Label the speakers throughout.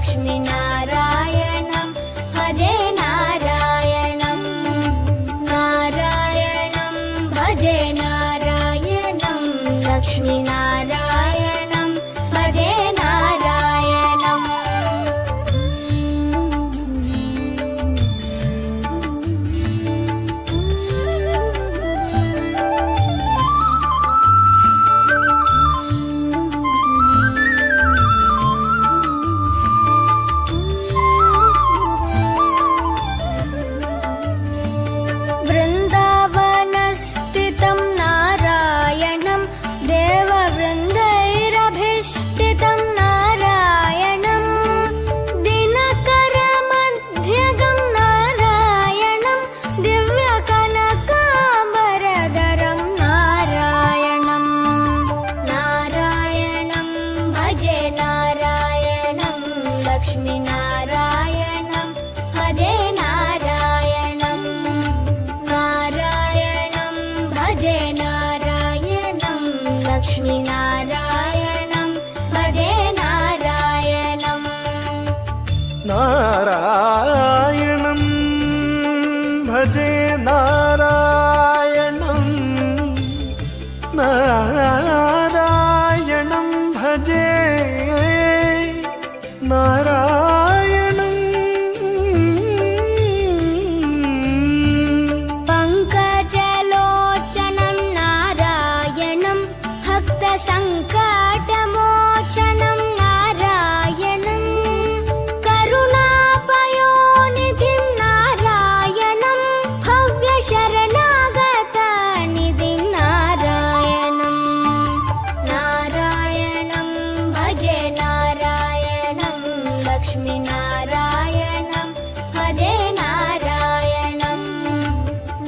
Speaker 1: लक्ष्मीनारायणं भजे नारायणं नारायणं भजे नारायणं लक्ष्मीनारायणं भजे नारायणम् वृन्दावनस्थितं नारायणं देववृन्दैरभिष्टितं नारायणं दिनकरमध्यगं नारायणं दिव्यकनकाम्बरधरं नारायणं नारायणं भजे नारायणं लक्ष्मीनारायणं भजे नारायणं नारायणं भजे नारायणं लक्ष्मीनारायणं भजे नारायणम्
Speaker 2: नारायणं भजे नारायणं नारायणं भजे नारायणं
Speaker 1: पङ्कजलोचनं नारायणं भक्तसङ्कटमोचनं नारायणं करुणापयोनिधिं नारायणं भव्यशरणागतनिधिं नारायणं नारायणं भजे नारायणं लक्ष्मीनारायणं भजे नारायणं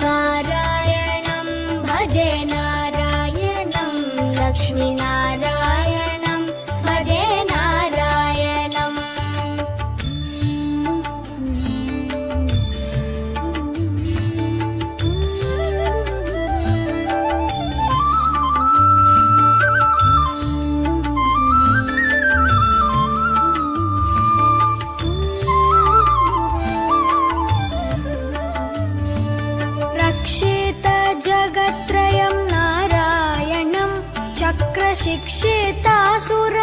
Speaker 1: नारायणं भजे नारायणं लक्ष्मीनारायणं भजे नारायणम् रक्षित जगत्त्रयं नारायणं चक्रशिक्षितासुर